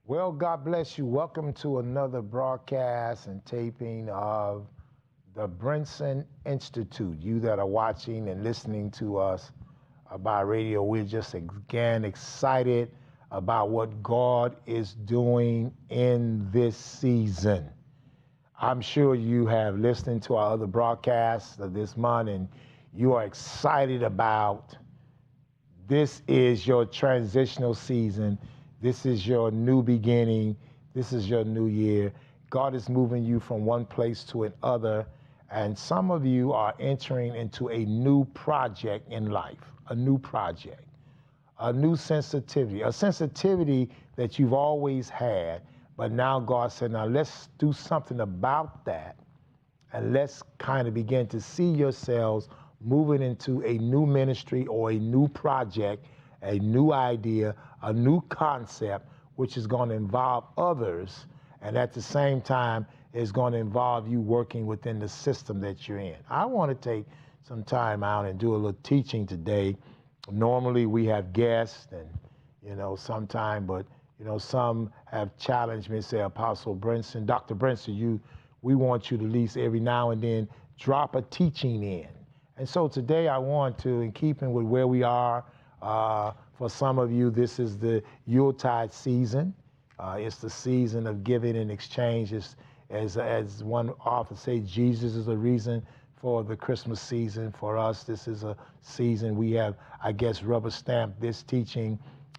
Well, God bless you. Welcome to another broadcast and taping of the Brinson Institute. You that are watching and listening to us by radio, we're just again excited about what God is doing in this season. I'm sure you have listened to our other broadcasts of this month and you are excited about this is your transitional season. This is your new beginning. This is your new year. God is moving you from one place to another. And some of you are entering into a new project in life, a new project, a new sensitivity, a sensitivity that you've always had. But now God said, now let's do something about that. And let's kind of begin to see yourselves moving into a new ministry or a new project, a new idea, a new concept, which is going to involve others. And at the same time, is going to involve you working within the system that you're in. I want to take some time out and do a little teaching today. Normally we have guests and, sometime, but, some have challenged me and say, Apostle Brinson, Dr. Brinson, we want you to at least every now and then drop a teaching in. And so today I want to, in keeping with where we are, for some of you, this is the Yuletide season. It's the season of giving and exchange. As one author says, Jesus is the reason for the Christmas season. For us, this is a season we have, I guess, rubber stamped this teaching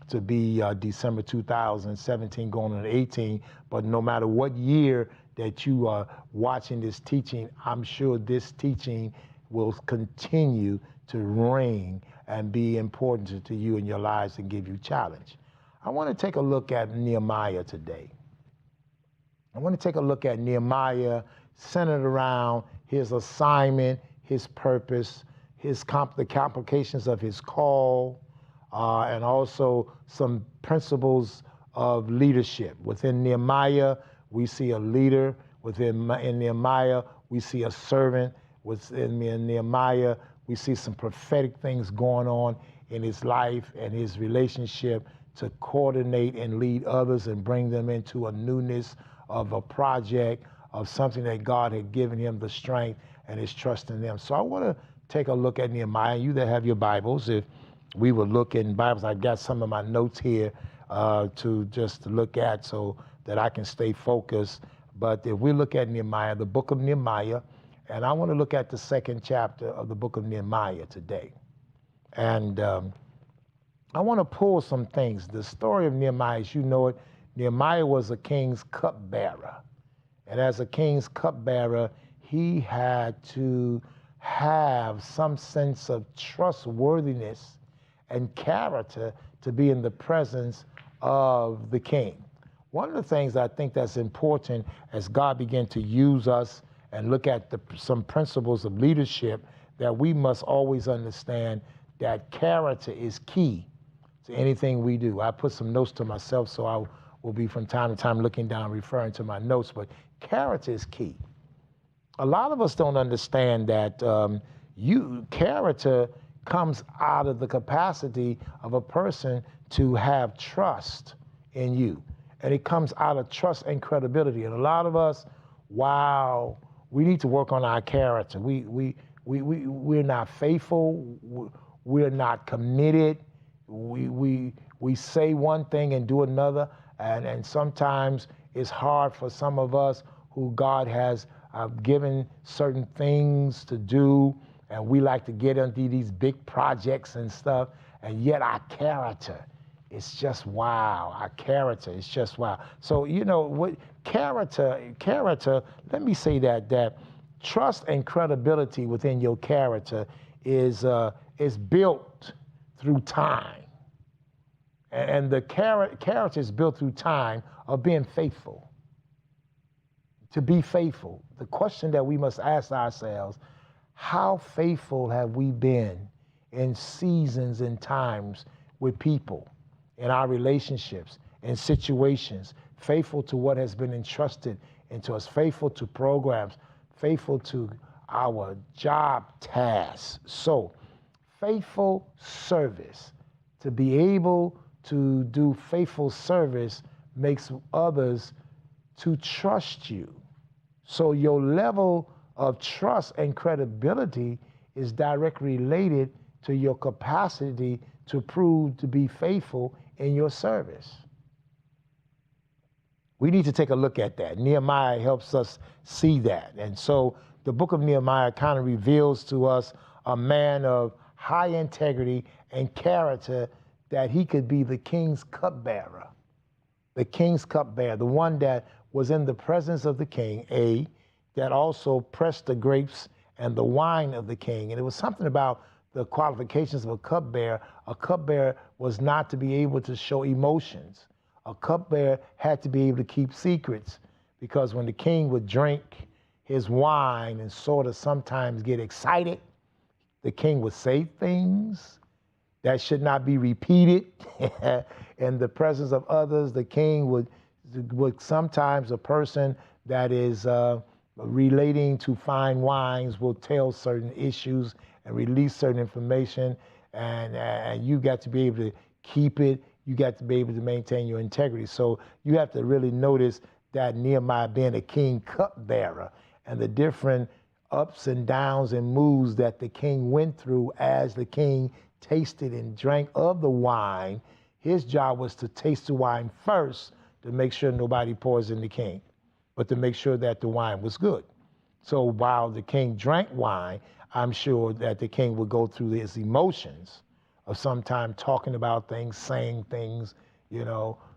to be December 2017 going on 18. But no matter what year that you are watching this teaching, I'm sure this teaching will continue to ring and be important to you in your lives and give you challenge. I want to take a look at Nehemiah today. I want to take a look at Nehemiah centered around his assignment, his purpose, the complications of his call, and also some principles of leadership. Within Nehemiah, we see a leader. In Nehemiah, we see a servant. Within Nehemiah, we see some prophetic things going on in his life and his relationship to coordinate and lead others and bring them into a newness of a project, of something that God had given him the strength and his trust in them. So I want to take a look at Nehemiah. You that have your Bibles, if we would look in Bibles, I've got some of my notes here to just look at so that I can stay focused. But if we look at Nehemiah, the book of Nehemiah, and I want to look at the second chapter of the book of Nehemiah today. And I want to pull some things. The story of Nehemiah, as you know it, Nehemiah was a king's cupbearer. And as a king's cupbearer, he had to have some sense of trustworthiness and character to be in the presence of the king. One of the things I think that's important as God began to use us and look at some principles of leadership, that we must always understand that character is key to anything we do. I put some notes to myself, so I will be from time to time looking down, referring to my notes, but character is key. A lot of us don't understand that character comes out of the capacity of a person to have trust in you. And it comes out of trust and credibility. And a lot of us, wow, we need to work on our character. We're not faithful. We're not committed. We say one thing and do another. And sometimes it's hard for some of us who God has given certain things to do. And we like to get into these big projects and stuff. And yet our character, it's just wow. Our character is just wow. So, what character, let me say that trust and credibility within your character is built through time. And the character is built through time of being faithful. To be faithful. The question that we must ask ourselves, how faithful have we been in seasons and times with people, in our relationships, in situations, faithful to what has been entrusted into us, faithful to programs, faithful to our job tasks. So, faithful service, to be able to do faithful service makes others to trust you. So your level of trust and credibility is directly related to your capacity to prove to be faithful in your service. We need to take a look at that. Nehemiah helps us see that. And so the book of Nehemiah kind of reveals to us a man of high integrity and character, that he could be the king's cupbearer. The king's cupbearer, the one that was in the presence of the king, that also pressed the grapes and the wine of the king. And it was something about the qualifications of a cupbearer. A cupbearer was not to be able to show emotions. A cupbearer had to be able to keep secrets, because when the king would drink his wine and sort of sometimes get excited, the king would say things that should not be repeated in the presence of others. The king would sometimes, a person that is relating to fine wines will tell certain issues and release certain information, and you got to be able to keep it. You got to be able to maintain your integrity. So you have to really notice that Nehemiah being a king cupbearer and the different ups and downs and moves that the king went through as the king tasted and drank of the wine. His job was to taste the wine first to make sure nobody poisoned the king, but to make sure that the wine was good. So while the king drank wine, I'm sure that the king would go through his emotions of sometimes talking about things, saying things,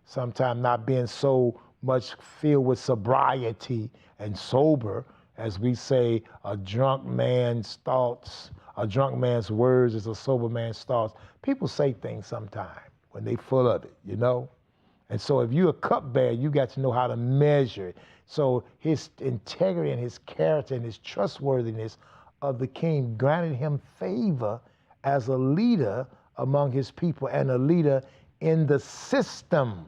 sometimes not being so much filled with sobriety and sober. As we say, a drunk man's thoughts, a drunk man's words is a sober man's thoughts. People say things sometimes when they full of it, And so if you're a cupbearer, you got to know how to measure it. So his integrity and his character and his trustworthiness of the king granted him favor as a leader among his people and a leader in the system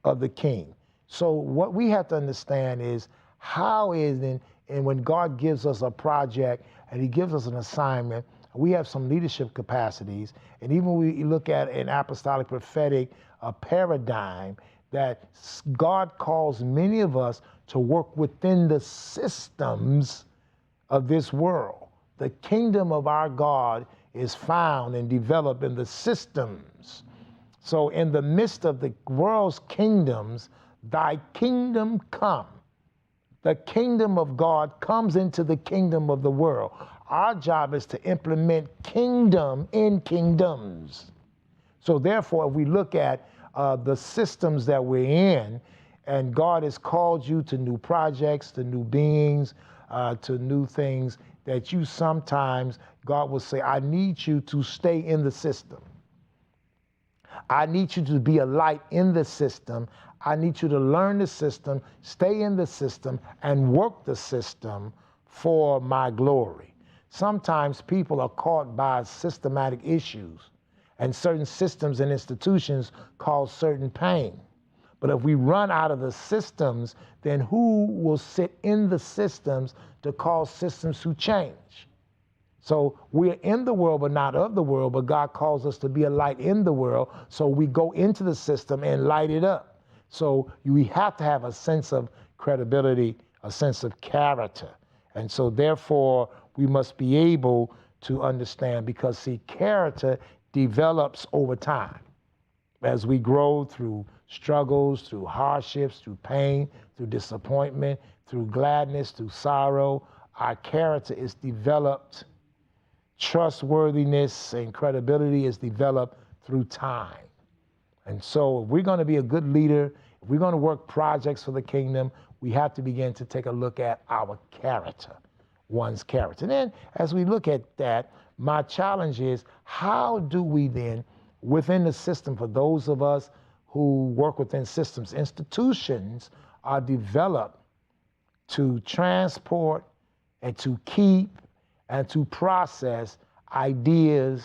of the king. So what we have to understand is and when God gives us a project and he gives us an assignment, we have some leadership capacities. And even when we look at an apostolic prophetic paradigm, that God calls many of us to work within the systems of this world. The kingdom of our God is found and developed in the systems. So in the midst of the world's kingdoms, thy kingdom come. The kingdom of God comes into the kingdom of the world. Our job is to implement kingdom in kingdoms. So therefore, if we look at the systems that we're in, and God has called you to new projects, to new beings, to new things, that you sometimes, God will say, I need you to stay in the system. I need you to be a light in the system. I need you to learn the system, stay in the system, and work the system for my glory. Sometimes people are caught by systematic issues, and certain systems and institutions cause certain pain. But if we run out of the systems, then who will sit in the systems to cause systems to change? So we're in the world, but not of the world, but God calls us to be a light in the world. So we go into the system and light it up. So we have to have a sense of credibility, a sense of character. And so therefore, we must be able to understand, because see, character develops over time. As we grow through struggles, through hardships, through pain, through disappointment, through gladness, through sorrow, our character is developed. Trustworthiness and credibility is developed through time. And so if we're going to be a good leader, if we're going to work projects for the kingdom, we have to begin to take a look at our character, one's character. And then as we look at that, my challenge is, how do we then, within the system, for those of us who work within systems, institutions are developed to transport and to keep and to process ideas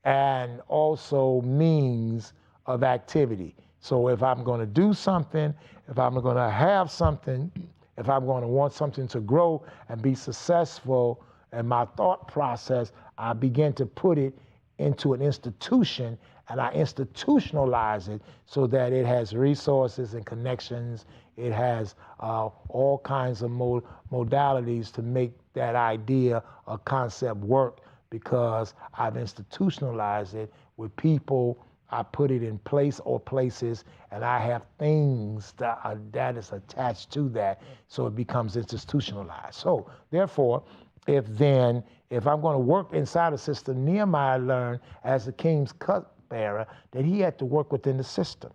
and also means of activity. So if I'm going to do something, if I'm going to have something, if I'm going to want something to grow and be successful in my thought process, I begin to put it into an institution and I institutionalize it so that it has resources and connections. It has all kinds of modalities to make that idea or concept work, because I've institutionalized it with people. I put it in place or places, and I have things that is attached to that, so it becomes institutionalized. So therefore, if I'm going to work inside a system, Nehemiah learned as the king's cupbearer that he had to work within the system.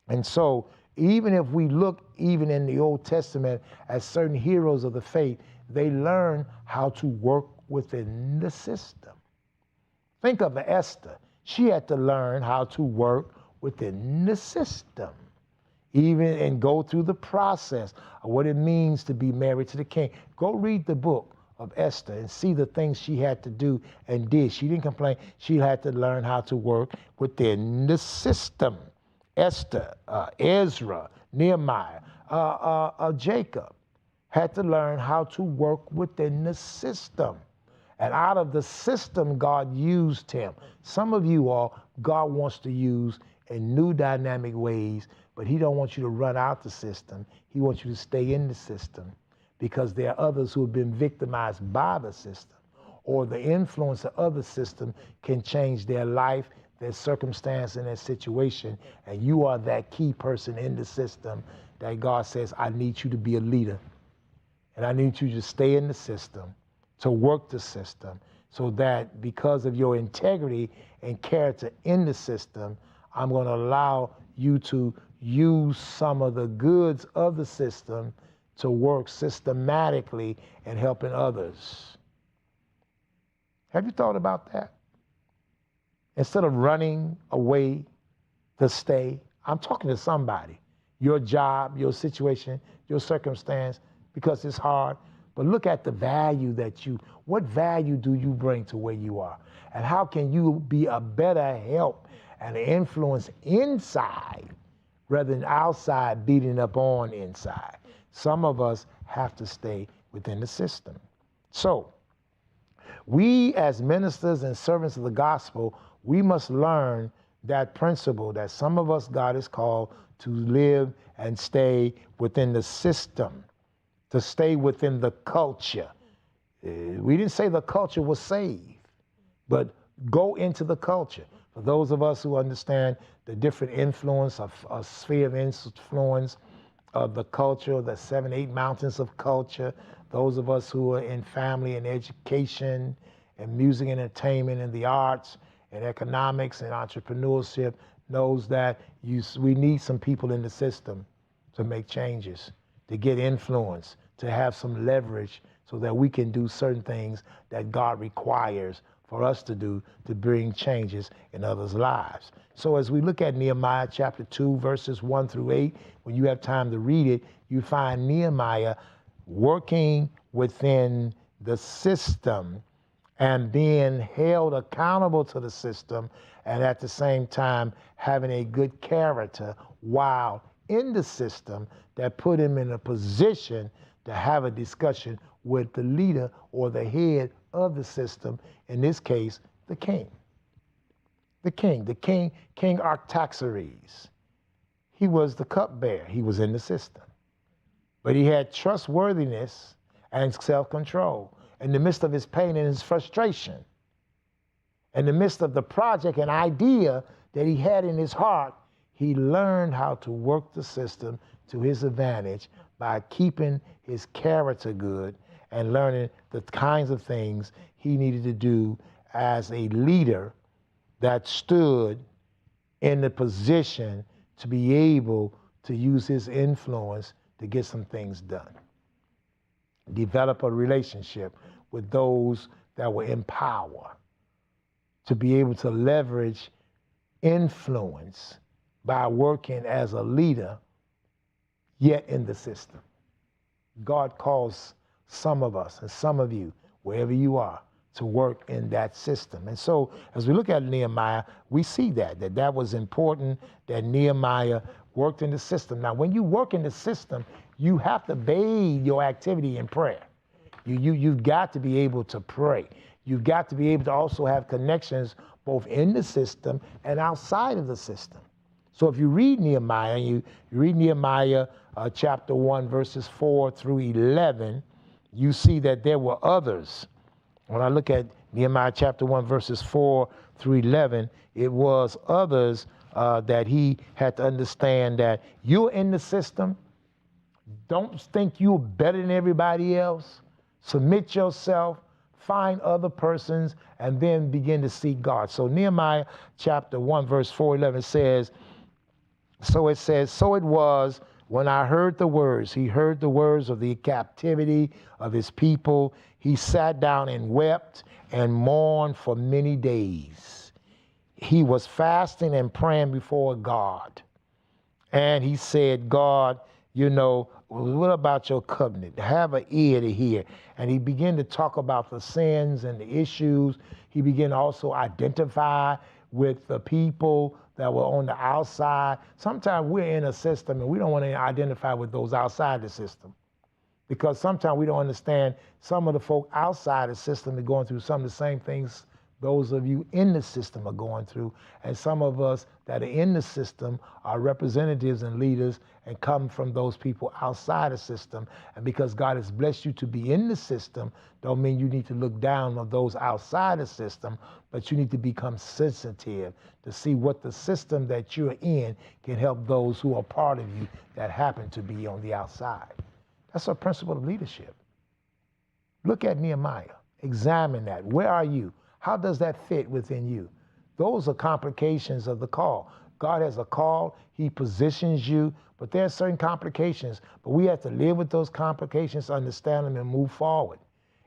And so even if we look even in the Old Testament at certain heroes of the faith, they learn how to work within the system. Think of Esther. She had to learn how to work within the system, even and go through the process of what it means to be married to the king. Go read the book of Esther and see the things she had to do and did. She didn't complain. She had to learn how to work within the system. Esther, Ezra, Nehemiah, Jacob had to learn how to work within the system. And out of the system, God used him. Some of you all, God wants to use in new dynamic ways, but he don't want you to run out the system. He wants you to stay in the system, because there are others who have been victimized by the system, or the influence of other system can change their life, their circumstance, and their situation. And you are that key person in the system that God says, I need you to be a leader. And I need you to stay in the system, to work the system, so that because of your integrity and character in the system, I'm going to allow you to use some of the goods of the system to work systematically and helping others. Have you thought about that? Instead of running away to stay, I'm talking to somebody. Your job, your situation, your circumstance, because it's hard. But look at the value what value do you bring to where you are? And how can you be a better help and influence inside rather than outside beating up on inside? Some of us have to stay within the system. So we as ministers and servants of the gospel, we must learn that principle that some of us, God has called to live and stay within the system, to stay within the culture. We didn't say the culture was saved, but go into the culture. For those of us who understand the different influence of a sphere of influence of the culture, the 7, 8 mountains of culture, those of us who are in family and education and music and entertainment and the arts and economics and entrepreneurship, knows that we need some people in the system to make changes, to get influence, to have some leverage so that we can do certain things that God requires for us to do to bring changes in others' lives. So as we look at Nehemiah chapter 2, verses 1 through 8, when you have time to read it, you find Nehemiah working within the system and being held accountable to the system, and at the same time having a good character while in the system that put him in a position to have a discussion with the leader or the head of the system, in this case, the king. King Artaxerxes. He was the cupbearer. He was in the system. But he had trustworthiness and self-control in the midst of his pain and his frustration. In the midst of the project and idea that he had in his heart, he learned how to work the system to his advantage by keeping his character good and learning the kinds of things he needed to do as a leader that stood in the position to be able to use his influence to get some things done. Develop a relationship with those that were in power, to be able to leverage influence by working as a leader, yet in the system. God calls some of us and some of you, wherever you are, to work in that system. And so as we look at Nehemiah, we see that was important, that Nehemiah worked in the system. Now, when you work in the system, you have to bathe your activity in prayer. You've got to be able to pray. You've got to be able to also have connections both in the system and outside of the system. So if you read Nehemiah, and you read Nehemiah chapter 1, verses 4 through 11, you see that there were others. When I look at Nehemiah chapter 1, verses 4 through 11, it was others that he had to understand that you're in the system. Don't think you're better than everybody else. Submit yourself, find other persons, and then begin to seek God. So Nehemiah chapter 1, verse 4:11 says, so it was when I heard the words, he heard the words of the captivity of his people. He sat down and wept and mourned for many days. He was fasting and praying before God. And he said, God, you know, what about your covenant? Have an ear to hear. And he began to talk about the sins and the issues. He began to also identify with the people that were on the outside. Sometimes we're in a system and we don't want to identify with those outside the system, because sometimes we don't understand some of the folk outside the system are going through some of the same things those of you in the system are going through. And some of us that are in the system are representatives and leaders and come from those people outside the system. And because God has blessed you to be in the system, don't mean you need to look down on those outside the system, but you need to become sensitive to see what the system that you're in can help those who are part of you that happen to be on the outside. That's a principle of leadership. Look at Nehemiah. Examine that. Where are you? How does that fit within you? Those are complications of the call. God has a call. He positions you, but there are certain complications. But we have to live with those complications, understand them, and move forward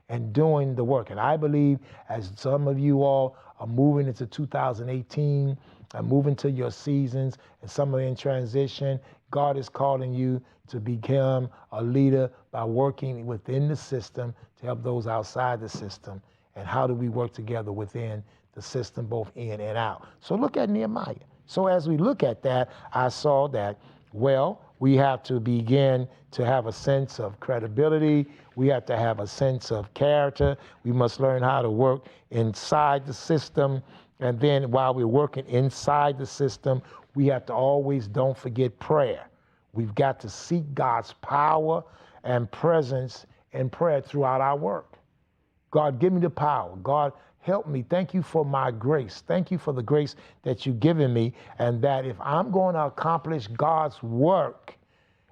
and doing the work. And I believe as some of you all are moving into 2018 and moving to your seasons, and some are in transition, God is calling you to become a leader by working within the system to help those outside the system. And how do we work together within the system, both in and out? So look at Nehemiah. So as we look at that, I saw that, well, we have to begin to have a sense of credibility. We have to have a sense of character. We must learn how to work inside the system. And then while we're working inside the system, we have to always don't forget prayer. We've got to seek God's power and presence in prayer throughout our work. God, give me the power. God, help me. Thank you for my grace. Thank you for the grace that you've given me. And that if I'm going to accomplish God's work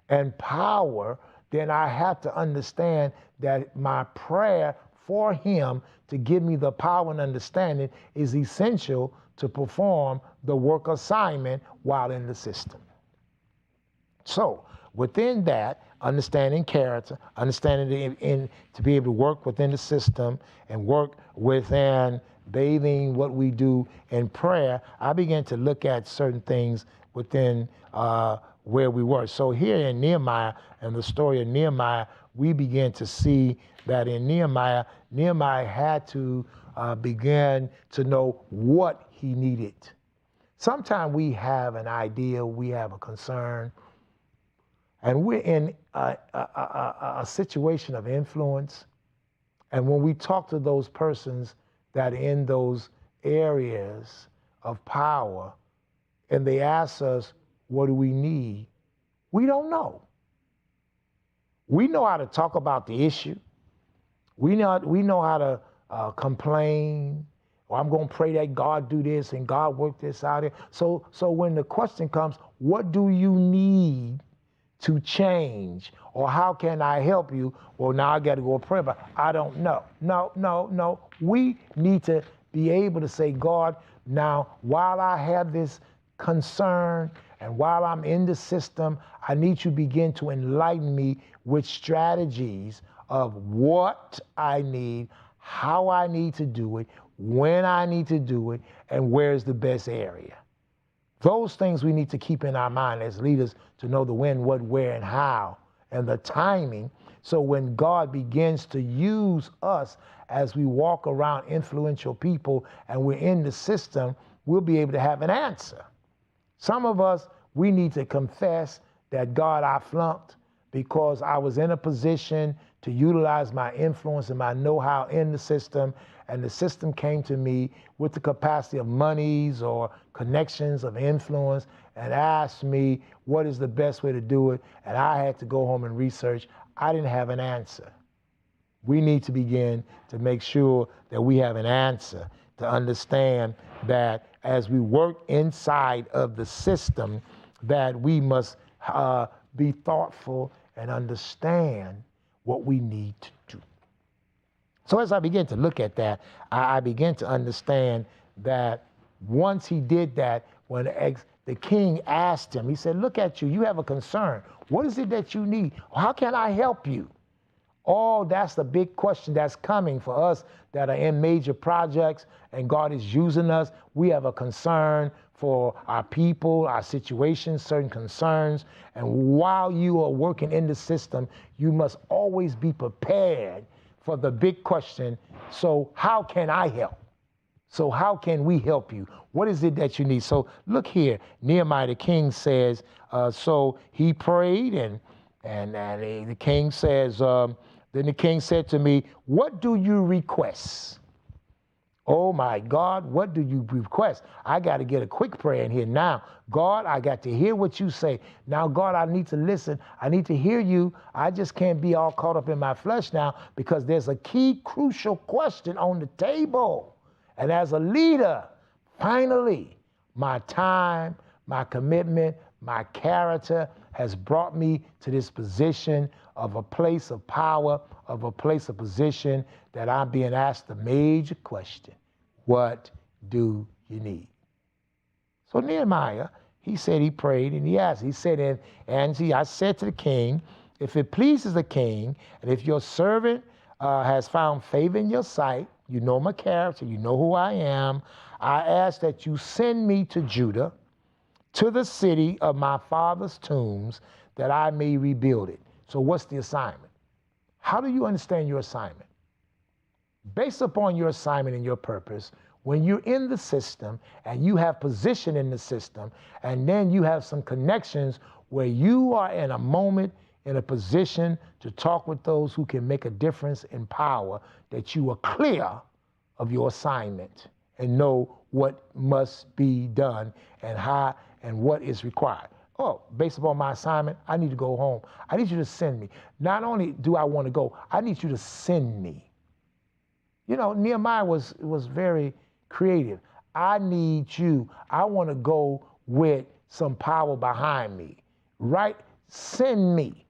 and power, then I have to understand that my prayer for him to give me the power and understanding is essential to perform the work assignment while in the system. So within that, understanding character, understanding to be able to work within the system and work within bathing what we do in prayer, I began to look at certain things within where we were. So here in Nehemiah and the story of Nehemiah, we begin to see that in Nehemiah had to begin to know what he needed. Sometimes we have an idea, we have a concern, and we're in a situation of influence. And when we talk to those persons that are in those areas of power, and they ask us, what do we need? We don't know. We know how to talk about the issue. We know how to complain. Or I'm going to pray that God do this and God work this out here. So when the question comes, what do you need to change, or how can I help you? Well, now I got to go pray, but I don't know. No. We need to be able to say, God, now while I have this concern and while I'm in the system, I need you to begin to enlighten me with strategies of what I need, how I need to do it, when I need to do it, and where's the best area. Those things we need to keep in our mind as leaders, to know the when, what, where, and how, and the timing. So when God begins to use us as we walk around influential people and we're in the system, we'll be able to have an answer. Some of us, we need to confess that, God, I flunked because I was in a position to utilize my influence and my know-how in the system, and the system came to me with the capacity of monies or connections of influence and asked me what is the best way to do it, and I had to go home and research. I didn't have an answer. We need to begin to make sure that we have an answer, to understand that as we work inside of the system, that we must be thoughtful and understand what we need to do. So as I begin to look at that, I begin to understand that once he did that, when the king asked him, he said, look at you, you have a concern. What is it that you need? How can I help you? Oh, that's the big question that's coming for us that are in major projects and God is using us. We have a concern for our people, our situations, certain concerns. And while you are working in the system, you must always be prepared for the big question. So how can I help? So how can we help you? What is it that you need? So look here, Nehemiah the king says, so he prayed and the king says, then the king said to me, what do you request? Oh my God, what do you request? I got to get a quick prayer in here now. God, I got to hear what you say. Now, God, I need to listen. I need to hear you. I just can't be all caught up in my flesh now because there's a key, crucial question on the table. And as a leader, finally, my time, my commitment, my character has brought me to this position of a place of power, of a place of position that I'm being asked the major question. What do you need? So Nehemiah, he said he prayed and he asked. He said, I said to the king, if it pleases the king, and if your servant has found favor in your sight, you know my character, you know who I am, I ask that you send me to Judah, to the city of my father's tombs, that I may rebuild it. So what's the assignment? How do you understand your assignment? Based upon your assignment and your purpose, when you're in the system and you have position in the system, and then you have some connections where you are in a moment, in a position to talk with those who can make a difference in power, that you are clear of your assignment and know what must be done and how and what is required. Oh, based upon my assignment, I need to go home. I need you to send me. Not only do I want to go, I need you to send me. You know, Nehemiah was very creative. I need you. I want to go with some power behind me, right? Send me.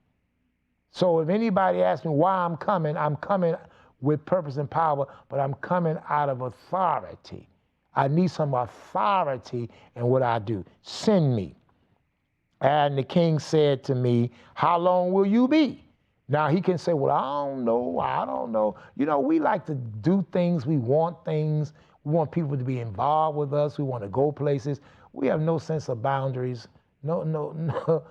So if anybody asks me why I'm coming with purpose and power, but I'm coming out of authority. I need some authority in what I do. Send me. And the king said to me, how long will you be? Now he can say, well, I don't know. You know, we like to do things. We want things. We want people to be involved with us. We want to go places. We have no sense of boundaries. No.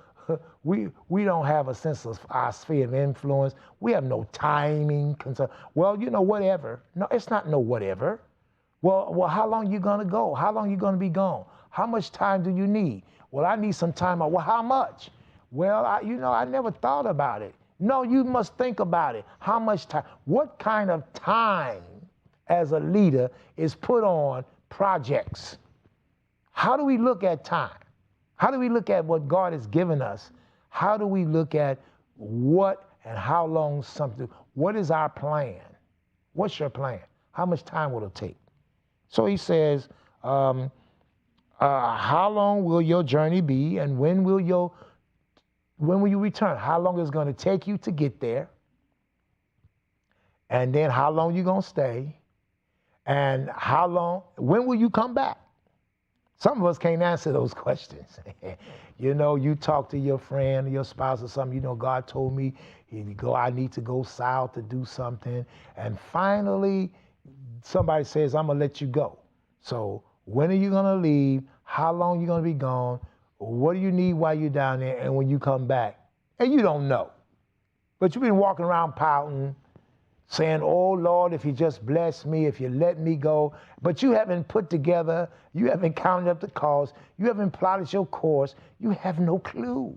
We don't have a sense of our sphere of influence. We have no timing concern. Well, you know, whatever. No, it's not no whatever. Well, how long you gonna go? How long you gonna be gone? How much time do you need? Well, I need some time. Well, how much? Well, I never thought about it. No, you must think about it. How much time? What kind of time as a leader is put on projects? How do we look at time? How do we look at what God has given us? How do we look at what and how long something? What is our plan? What's your plan? How much time will it take? So he says, how long will your journey be, and when will you return? How long is it going to take you to get there? And then how long you going to stay? And when will you come back? Some of us can't answer those questions. You know, you talk to your friend or your spouse or something, you know, God told me I need to go south to do something. And finally, somebody says, I'm gonna let you go. So when are you gonna leave? How long are you gonna be gone? What do you need while you're down there? And when you come back? And you don't know. But you've been walking around pouting, saying, oh Lord, if you just bless me, if you let me go. But you haven't put together, you haven't counted up the cost, you haven't plotted your course, you have no clue.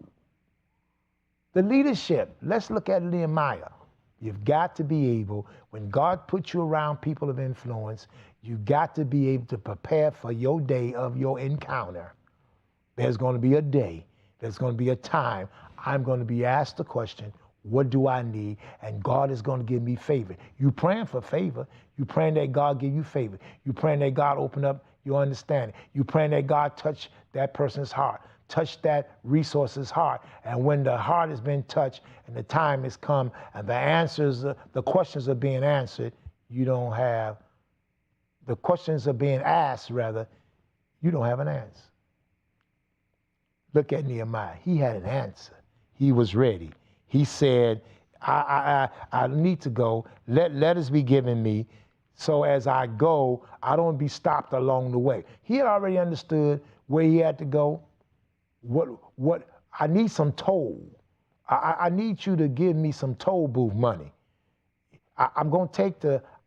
The leadership, let's look at Nehemiah. You've got to be able, when God puts you around people of influence, you've got to be able to prepare for your day of your encounter. There's going to be a day, there's going to be a time, I'm going to be asked the question, what do I need? And God is going to give me favor. You praying for favor. You praying that God give you favor. You praying that God open up your understanding. You praying that God touch that person's heart, touch that resource's heart. And when the heart has been touched and the time has come and the answers, the questions are being answered, you don't have, the questions are being asked rather, you don't have an answer. Look at Nehemiah. He had an answer. He was ready. He said, I need to go. Let us be given me. So as I go, I don't be stopped along the way. He had already understood where he had to go. What I need some toll. I need you to give me some toll booth money. I'm going to take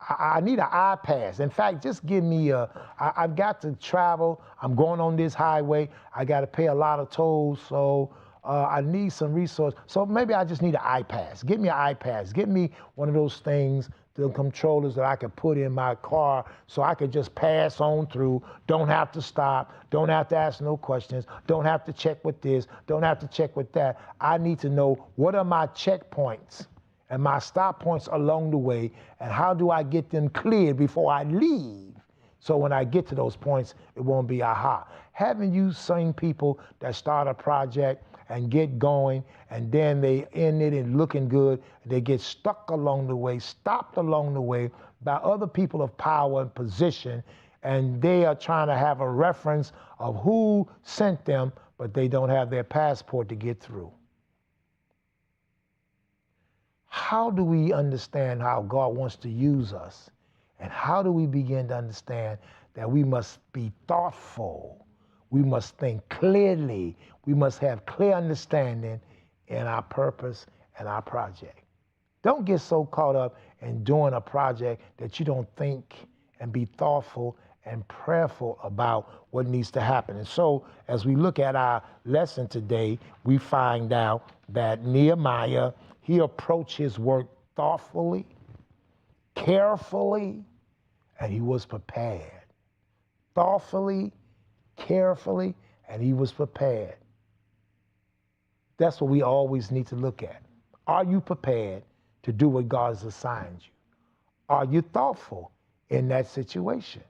I need an iPass. In fact, just give me I've got to travel. I'm going on this highway. I got to pay a lot of tolls, so I need some resource. So maybe I just need an iPass. Give me an iPass. Give me one of those things, the controllers that I could put in my car so I could just pass on through, don't have to stop, don't have to ask no questions, don't have to check with this, don't have to check with that. I need to know what are my checkpoints and my stop points along the way, and how do I get them cleared before I leave? So when I get to those points, it won't be aha. Haven't you seen people that start a project and get going, and then they end it and looking good, and they get stuck along the way, stopped along the way by other people of power and position, and they are trying to have a reference of who sent them, but they don't have their passport to get through. How do we understand how God wants to use us? And how do we begin to understand that we must be thoughtful? We must think clearly. We must have clear understanding in our purpose and our project. Don't get so caught up in doing a project that you don't think and be thoughtful and prayerful about what needs to happen. And so as we look at our lesson today, we find out that Nehemiah, he approached his work thoughtfully, carefully, and he was prepared. Thoughtfully, carefully, and he was prepared. That's what we always need to look at. Are you prepared to do what God has assigned you? Are you thoughtful in that situation?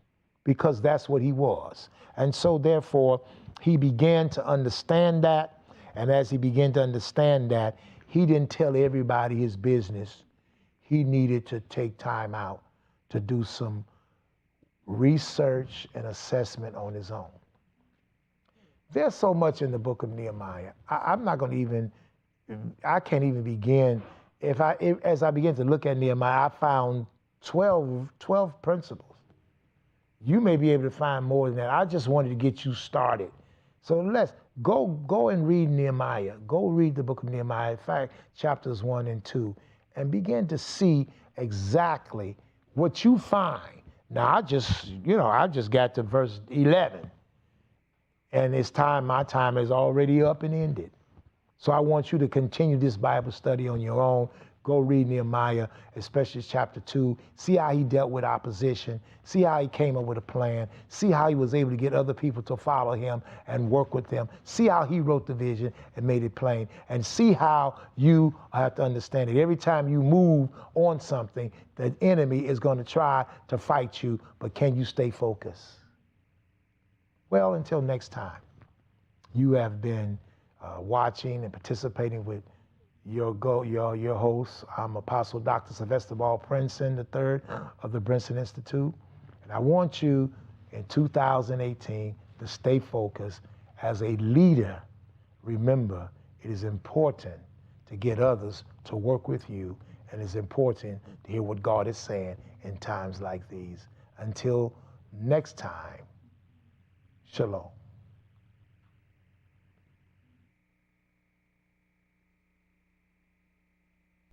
Because that's what he was. And so therefore, he began to understand that. And as he began to understand that, he didn't tell everybody his business. He needed to take time out to do some research and assessment on his own. There's so much in the book of Nehemiah. I'm not going to even, I can't even begin. As I begin to look at Nehemiah, I found 12 principles. You may be able to find more than that. I just wanted to get you started. So let's go and read Nehemiah. Go read the book of Nehemiah, in fact, chapters 1 and 2, and begin to see exactly what you find. Now, I just got to verse 11, and it's time, my time is already up and ended. So I want you to continue this Bible study on your own. Go read Nehemiah, especially chapter 2. See how he dealt with opposition. See how he came up with a plan. See how he was able to get other people to follow him and work with them. See how he wrote the vision and made it plain. And see how you have to understand it. Every time you move on something, the enemy is going to try to fight you, but can you stay focused? Well, until next time, you have been watching and participating with your host. I'm Apostle Dr. Sylvester Ball Brinson III of the Brinson Institute. And I want you in 2018 to stay focused. As a leader, remember, it is important to get others to work with you, and it's important to hear what God is saying in times like these. Until next time, shalom.